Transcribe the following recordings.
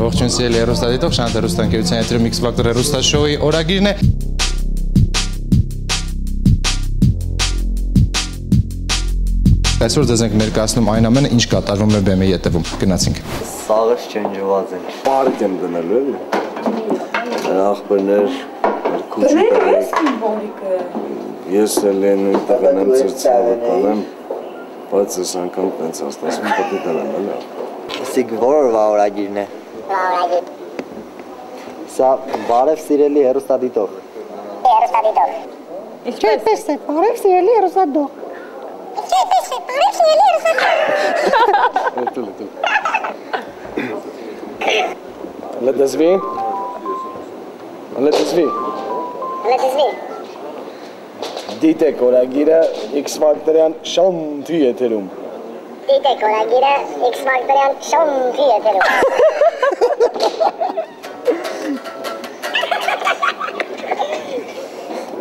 Ողջույն սիրելի հեռուստադիտող, Շանթ հեռուստաընկերության եթերում X Factor հեռուստաշոուի օրագիրն է։ Այսօր ձեզ ենք ներկայացնում այն ամենը, ինչ կատարվում է բեմի ետևում։ Գնացինք։ Սաղը չենջված են։ Պարկ եմ դնելու էլի։ Ախպերներ, քուչիկը։ Ես էլ նույն տեղն եմ ծրծավը տանեմ, բայց ես անգամ տենց աստասում պետք է դնեմ էլի։ Իսկ որ օրագիրն է։ Սա բարև սիրելի հեռուստադիտող։ Ինչպես է, բարև սիրելի հեռուստադիտող։ Լետզվի։ Դիտեք օրագիրը X Factor-յան շանթի եթերում։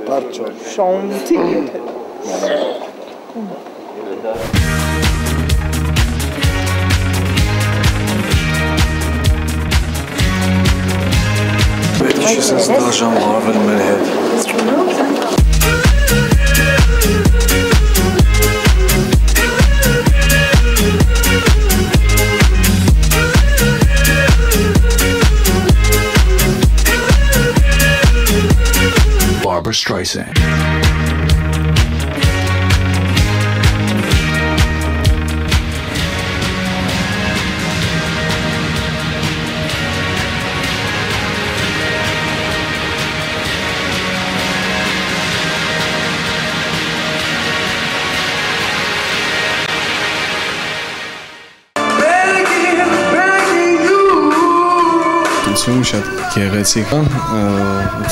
Բարչո, Շանթի եթերում։ Պետք է ես դաժան վարվել մեր հետ։ Barbra Streisand. Շատ գեղեցիկ է,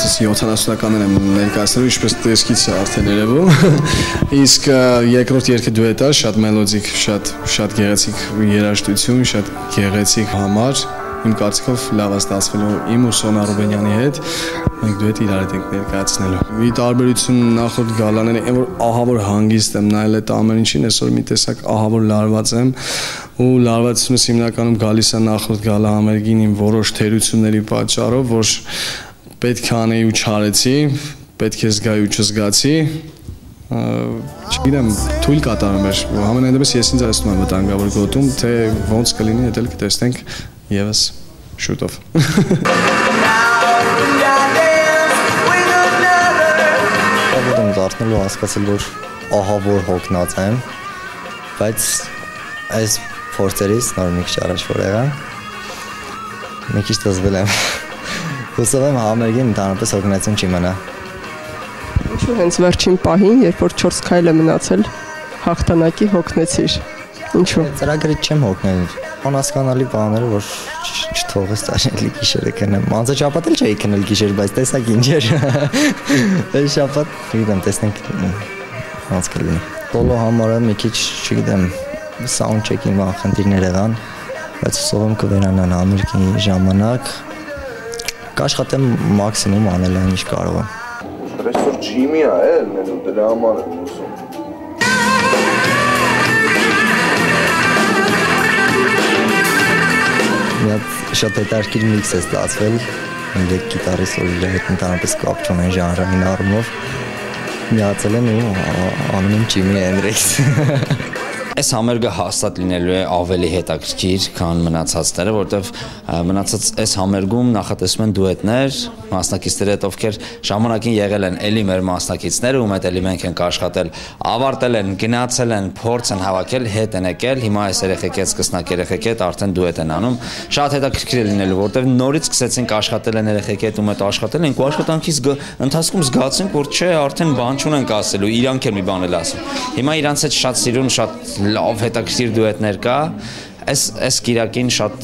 70-ականներ եմ ներկայացնելու, ինչպես տեսքից է արդեն երևում, իսկ երկրորդ երգը դուետ է, շատ մելոդիկ, շատ գեղեցիկ երաժշտություն, շատ գեղեցիկ համար, իմ կարծիքով լավ է ստացվելու իմ ու Սոնա Ռուբենյանի հետ, մենք դուետ իրար հետ ենք ներկայացնելու։ Մի տարբերություն նախորդ գալաների, այն որ ահավոր հանգիստ եմ նայել այդ ամեն ինչին, այսօր մի տեսակ ահավոր լարված եմ ու լարվածությունս հիմնականում գալիս է նախորդ գալա համերգին իմ որոշ թերությունների պատճառով, որ պետք է անեի ու չարեցի, պետք է զգայի ու չզգացի, չգիտեմ, թույլ կատարում էր, համենայն դեպս ես ինձ ասում եմ վտանգավոր գոտում, թե ոնց կլինի, հետո կտեսնենք Եվս շուտով։ Եմ դարձնելու հասկացել, որ ահավոր հոգնած եմ, բայց այս փորձերից նոր մի քիչ առաջ որ եղա, մի քիչ դժվար եմ։ Հուսով եմ համերգին ընդհանրապես հոգնեցություն չի մնա։ Ինչու հենց վերջին պահին, երբ որ 4 քայլ է մնացել, հաղթանակի հոգնեցիր։ Ինչու։ Ծրագրից չեմ հոգնել։ Անհասկանալի բաներ, որ չթողես տաշելի գիշերը քնեմ։ Մանձաչապատ էլ չէի քնել գիշեր, բայց տեսակ ինչ էր։ Այս շաբաթ, գիտեմ, տեսնենք ոնց կլինի։ Սոլո համարը մի քիչ, չգիտեմ, sound check-ի խնդիրներ եղան, բայց հուսով եմ կվերանան համերգի ժամանակ։ Կաշխատեմ մաքսիմում անել այն ինչ կարող եմ։ Այսօր ջիմի է, էլ դրա համար եմ ուզում։ Շատ հետաքրքիր միքս է ստացվել, երեք գիտարիստ որ իր հետ ընդհանրապես կապ չունեն ժանրային առումով, միացել են ու անում են Ջիմի Հենդրիքս։ Այս համերգը հաստատ լինելու է ավելի հետաքրքիր, քան մնացածները, որտեղ մնացած այս համերգում նախատեսվում են դուետներ, մասնակիցների հետ, ովքեր ժամանակին եղել են էլի մեր մասնակիցները, ում հետ էլի մենք ենք աշխատել, ավարտել են, գնացել են, փորձ են հավաքել, հետ են եկել, հիմա այս երեխեքի հետ, սկսնակ երեխեքի հետ արդեն դուետ են անում։ Շատ հետաքրքիր է լինելու, որտեղ նորից սկսեցինք աշխատել են երեխեքի հետ, ում հետ աշխատել ենք, ու աշխատանքի ընթացքում զգացինք, որ չէ, արդեն բան չունենք ասելու, իրանք էլ մի բան էլ ասում։ Հիմա իրանց հետ շատ սիրուն, շատ լավ հետաքրքիր դուետներ կա, այս կիրակին շատ,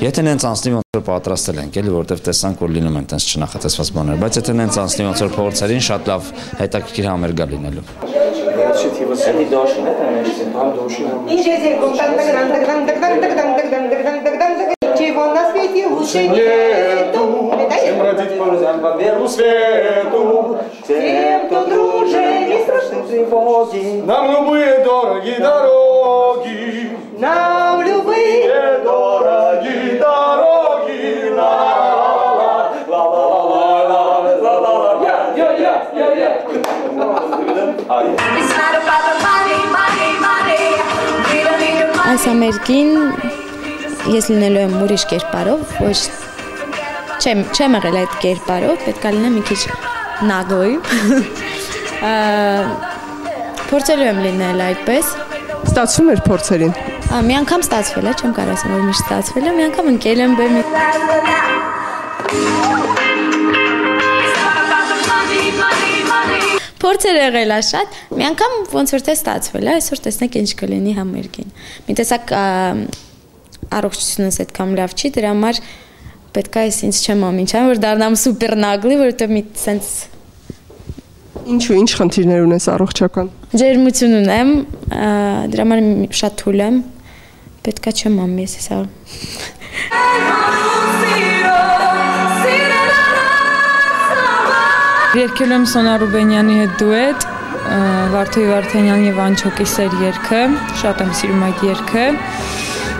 եթե նենց անցնի ոնց որ պատրաստել ենք, էլի, որտեղ տեսանք, որ լինում են տենց չնախատեսված բաներ, բայց եթե նենց անցնի ոնց որ փորձերին շատ լավ հետաքրքիր համերգ է լինելու։ Վերջի թիվը Էդի դոշին է տանեշտին։ Համ դոշին։ Ինչ ես եկում Чего на свете лучше нету, по белу свету, тем, кто дружит, не страшны тревоги. Нам любые дороги дороги, Нам любые дороги дороги, It's not about the money, money, money. We don't need your money. Այս ամերիկին ես լինելու եմ ուրիշ կերպարով, ոչ չեմ եղել այդ կերպարով, պետք է լինեմ մի քիչ նագոյ։ Փորձելու եմ լինել այդպես։ Ստացվում էր փորձերին։ Մի անգամ ստացվել է, չեմ կարող ասեմ, որ միշտ ստացվել է, մի անգամ ընկել եմ բեմի։ Փորձեր եղել է շատ, մի անգամ ոնց որ թե ստացվել է, այսօր տեսնեք ինչ կլինի համերգին։ Մի տեսակ առողջությունս այդքան լավ չի, դրա համար պետք է ես ինձ չեմ ամինչան, որ դառնամ սուպեր նագլի, որովհետև մի սենց Ինչու, ինչ խնդիրներ ունես առողջական։ ջերմություն ունեմ, դրա համար շատ թույլ եմ, պետք է չեմ ամ ես հեսա։ Երգել եմ Սոնա Ռուբենյանի հետ դուետ, Վարդուհի Վարդանյան եւ Անչոկի սեր երգը, շատ եմ սիրում այդ երգը։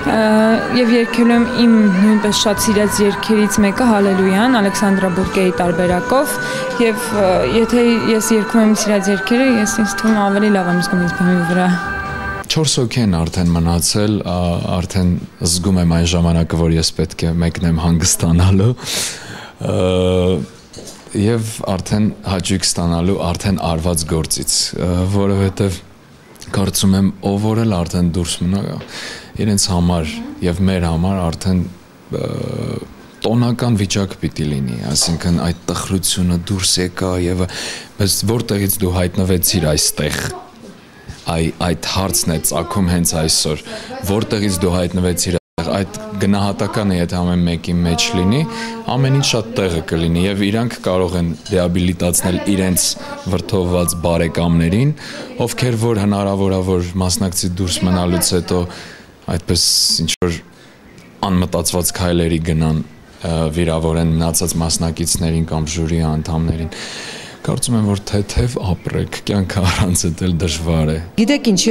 Եվ երգել եմ իմ նույնպես շատ սիրած երգերից մեկը Հալելույան, Ալեքսանդրա Բուրկեի տարբերակով, եւ եթե ես երգում եմ սիրած երգերը, ես ինձ թվում ավելի լավ եմ զգում ինձ բեմի վրա։ 4 հոգի են արդեն մնացել, արդեն զգում եմ այն ժամանակը, որ ես պետք է մեկնեմ հանգստանալու։ Եվ արդեն հաճույք ստանալու արդեն արված գործից, որովհետև կարծում եմ ով որ էլ արդեն դուրս մնա իրենց համար եւ մեր համար արդեն տոնական վիճակ պիտի լինի, այսինքն այդ տխրությունը դուրս եկա եւ բայց որտեղից դու հայտնվեցիր այստեղ այդ հարցն է ծագում հենց այսօր, որտեղից դու հայտնվեցիր այդ գնահատականը եթե ամեն մեկի մեջ լինի, ամեն ինչ շատ տեղը կլինի եւ իրանք կարող են ռեաբիլիտացնել իրենց վրթովված բարեկամներին, ովքեր որ հնարավոր է որ մասնակցի դուրս մնալուց հետո այդպես ինչ որ անմտածված քայլերի գնան վիրավորեն մնացած մասնակիցներին կամ ժյուրի անդամներին։ Կարծում եմ որ թեթև ապրեք, կյանքը առանց այդ էլ դժվար է։ Գիտեք ինչ,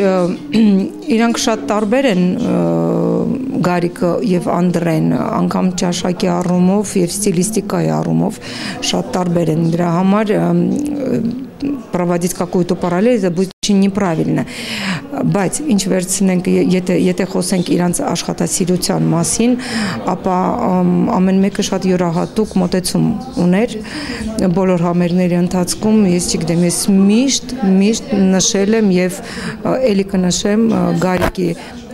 իրանք շատ տարբեր են Գարիկը եւ Անդրեն, անգամ ճաշակի առումով եւ ստիլիստիկայի առումով շատ տարբեր են։ Դրա համար проводить какую-то параллель, это будет очень неправильно. Բայց ինչ վերցնենք, եթե խոսենք իրանց աշխատասիրության մասին, ապա ամեն մեկը շատ յուրահատուկ մոտեցում ուներ բոլոր համերգների ընթացքում, ես չգիտեմ, ես միշտ նշել եմ եւ էլի կնշեմ Գարիկի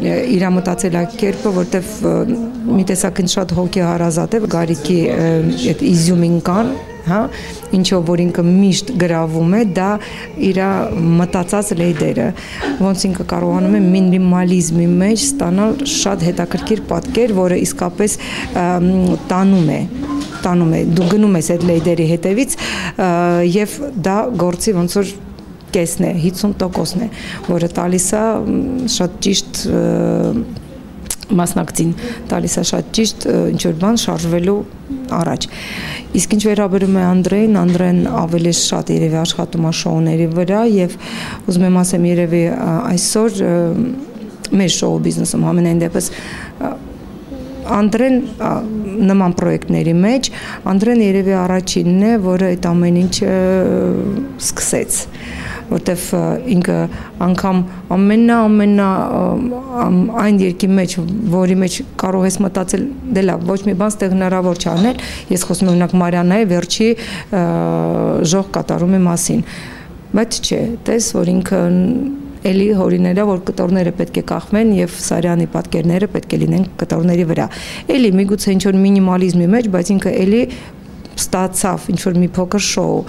իր մտածելակերպը, որտեվ մի տեսակ ինձ շատ հոգեհարազատ է Գարիկի այդ իզյումին կան, հա, ինչով որ ինքը միշտ գրավում է, դա իր մտածած լեյդերը, ոնց ինքը կարողանում է մինիմալիզմի մեջ ստանալ շատ հետաքրքիր պատկեր, որը իսկապես տանում է, դու գնում ես այդ լեյդերի հետևից եւ դա գործի ոնց որ կեսն է, 50%-ն է, որը տալիս է շատ ճիշտ մասնակցին, տալիս է շատ ճիշտ ինչ-որ բան շարժվելու առաջ։ Իսկ ինչ վերաբերում է Անդրեն ավելի շատ երևի աշխատում է շոուների վրա եւ ուզում եմ ասեմ երևի այսօր մեր շոու բիզնեսում ամենայն դեպս Անդրեն նման պրոյեկտների մեջ Անդրեն երևի առաջինն է, որը այդ ամեն ինչը սկսեց, որտեվ ինքը անգամ այն երկի մեջ, որի մեջ կարող ես մտածել, դե լավ, ոչ մի բան ստեղ հնարավոր չանել, ես խոսում եմ օրինակ Մարիանայի վերջի ժող կատարումի մասին, բայց չէ, տես, որ ինքը էլի հորիները, որ կտորները պետք է կախվեն եւ Սարյանի պատկերները պետք է լինեն կտորների վրա։ Էլի միգուցե ինչ որ մինիմալիզմի մեջ, բայց ինքը էլի ստացավ ինչ որ մի փոքր շոու։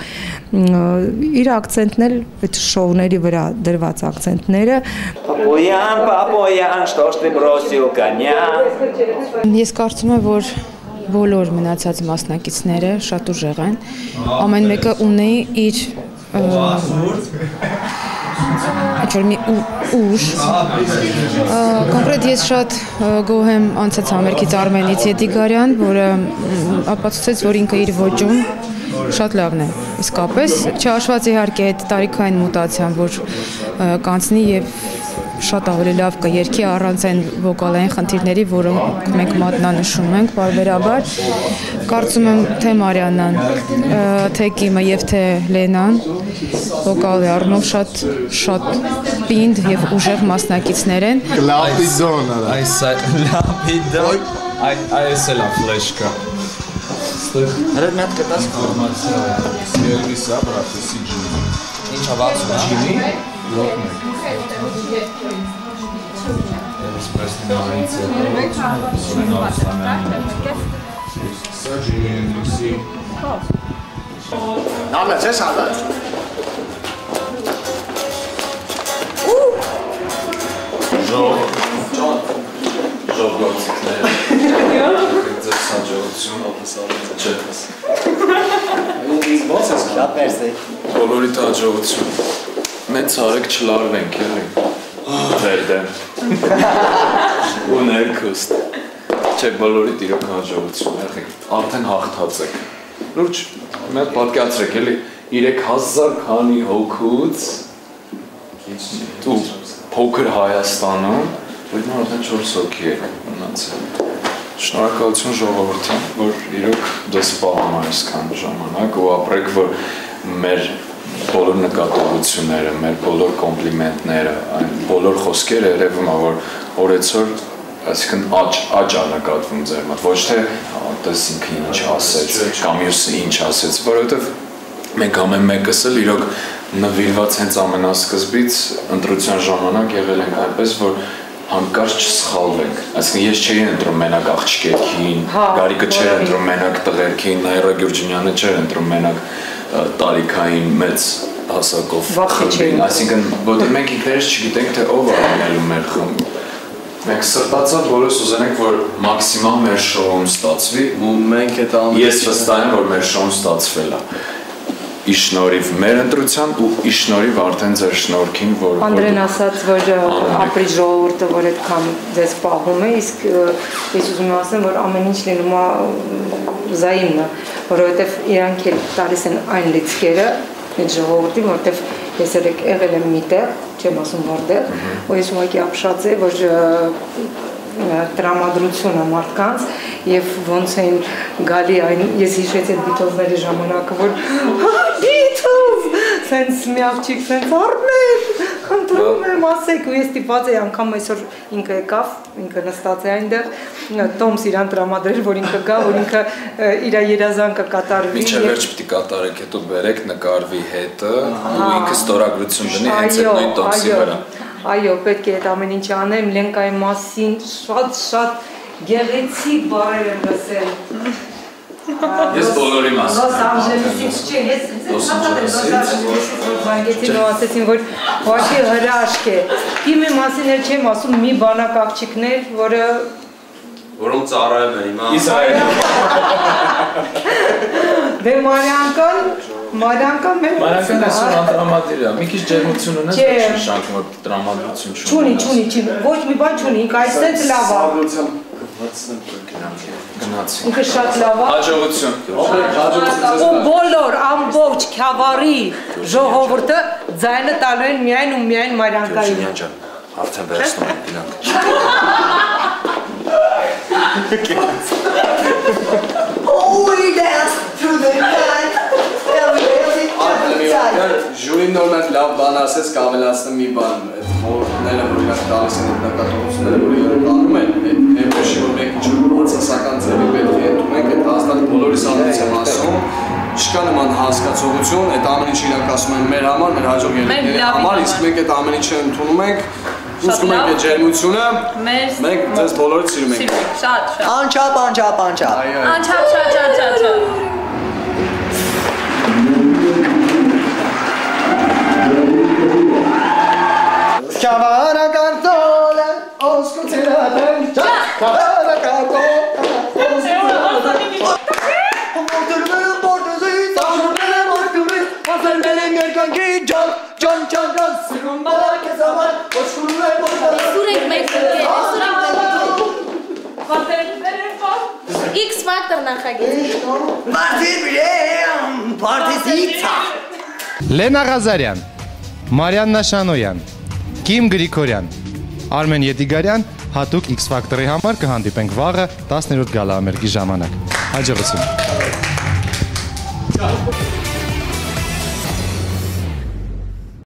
Իր ակցենտն էլ այդ շոուների վրա դրված ակցենտները։ Պապոյան, что ж ты бросил коня։ Ես կարծում եմ, որ բոլոր մնացած մասնակիցները շատ ուժեղ են։ Ամեն մեկը ունի իր ինչ-որ մի ուժ։ Կոնկրետ ես շատ գոհ եմ անցած համերգից Արմենից Եդիգարյան, որը ապացուցեց, որ ինքը իր ոճում շատ լավն է։ Իսկապես չհաշված իհարկե այդ տարիքային մուտացիան, որ կանցնի եւ շատ ավելի լավ կերքի առանց այն վոկալային խնդիրների, որոնք մենք մատնանշում ենք բարբերաբար։ Կարծում եմ թե Մարիաննան, թե Կիմը եւ թե Լենան վոկալի առումով շատ պինդ եւ ուժեղ մասնակիցներ են։ Լապիդոն արա։ Լապիդոն։ Այս է լա ֆլեշկա։ Հրդ մի հատ կտաս ինֆորմացիա։ Սերվիսա, բրատը սիջինի։ Ինչ հավացում է։ Ջինի։ Նամը չես հալած։ Ժով գործիքներ։ Ձեր սաջողություն ապսալից չես։ Ոնց ես շատ մերսի։ Բոլորի հաջողություն։ Մենք ցարեք չլարվենք, էլի։ Վերդեմ։ Ու ներքուստ։ Չէ, բոլորի տիրոք հաջողություն, եղեք, արդեն հաղթած եք։ Լուրջ, մենք պատկացրեք, էլի, 3000 քանի հոգուց ու փոքր Հայաստանում, որ արդեն 4 հոգի եք մնացել։ Շնորհակալություն ժողովրդին, որ իրոք դες պահում այսքան ժամանակ ու ապրեք, որ մեր բոլոր նկատողությունները, մեր բոլոր կոմպլիմենտները, այն բոլոր խոսքերը երևում է, որ օրեցօր այսինքն աճ է նկատվում ձեր մոտ, ոչ թե տես ինքը ինչ ասեց, կամ մյուսը ինչ ասեց, որովհետև մենք ամեն մեկս էլ իրոք նվիրված հենց ամենասկզբից ընտրության ժամանակ եղել ենք այնպես, որ հանկարծ չսխալվենք, այսինքն ես չէի ընտրում մենակ աղջիկերքին, Գարիկը չէր ընտրում մենակ տղերքին, Նաիրա Գյուրջինյանը չէր ընտրում մենակ տարիքային մեծ հասակով խմբին, այսինքն որտեղ մենք ինքներս չգիտենք, թե ով է լինելու մեր խումբ։ Մենք սրտացավ բոլորս ուզենենք, որ մաքսիմալ մեր շոուն ստացվի, ու մենք ես վստահ եմ, որ մեր շոուն ստացվել է։ Իշնորհիվ մեր ընտրության ու իշնորհիվ արդեն ձեր շնորհքին, որ Անդրեն ասաց, որ ապրի ժողովուրդը, որ այդքան ձեզ պահում է, իսկ ես ուզում եմ ասեմ, որ ամեն ինչ լինում է զայիմն է, որովհետև իրանք էլ տալիս են այն լիցքերը այդ ժողովրդին, որովհետև ես եղել եմ միտեղ, չեմ ասում որտեղ, ու ես ուղղակի ապշած է, որ տրամադրությունը մարդկանց եւ ոնց են գալի այն ես հիշեցի այդ բիթովների ժամանակը որ բիթով սենց մի աղջիկ սենց Արմեն խնդրում եմ ասեք ու ես տիպած էի անգամ այսօր ինքը եկավ ինքը նստած է այնտեղ Տոմս իրան տրամադրել որ ինքը գա որ ինքը իր երազանքը կատարվի Մինչև վերջ պիտի կատարեք հետո բերեք նկարվի հետը ու ինքը ստորագրություն դնի հենց այդ նույն Տոմսի վրա Այո, պետք է այդ ամեն ինչ անեմ, Լենկայի մասին շատ գեղեցիկ բառեր եմ լսել։ Ես բոլորի մասին։ Լոս Անջելեսից չէ, ես Լոս Անջելեսից բանկեցին ու ասեցին, որ ուղղակի հրաշք է։ Իմի մասին էլ չեմ ասում, մի բանակ աղջիկներ, որոնք ծառայում են հիմա։ Դե Մարիանկան մեր Մարիանկան այսօր անդրամատիր է, մի քիչ ջերմություն ունես, ոչ շանք որ տրամադրություն չունի։ Չունի, ոչ մի բան չունի, ինքը այսպես լավ է։ Գնացի։ Ինքը շատ լավ է։ Հաջողություն։ Ու բոլոր ամբողջ Քյավառի ժողովուրդը ձայնը տալու են միայն ու միայն Մարիանկային։ Ժինյան ջան, արդեն վերցնում ենք իրանք։ We dance through the night. Ժյուրին նորմալ լավ բան ասես կավելացնեմ մի բան, այդ խորհուրդները, որ իրար տալիս են այդ նկատողությունները, որ իրար անում են, այդ ներոշի, որ մենք ինչ-որ անցասական ձևի պետք է ընդունենք, այդ հաստատ բոլորիս անունից եմ ասում, չկա նման հասկացողություն, այդ ամեն ինչ իրանք ասում են մեր համար, մեր հաջող ելույթների համար, իսկ մենք այդ ամեն ինչը ընդունում ենք, ուզում ենք այդ ջերմությունը, մենք ձեզ բոլորից սիրում ենք։ Անչափ։ Chavara cartola, oscutilata, chavara cartola, oscutilata, Լենա Ղազարյան, Մարիան Նաշանոյան, Կիմ Գրիգորյան, Արմեն Եդիգարյան, հատուկ X Factor-ի համար կհանդիպենք վաղը 10-րդ գալա ամերիկի ժամանակ։ Հաջողություն։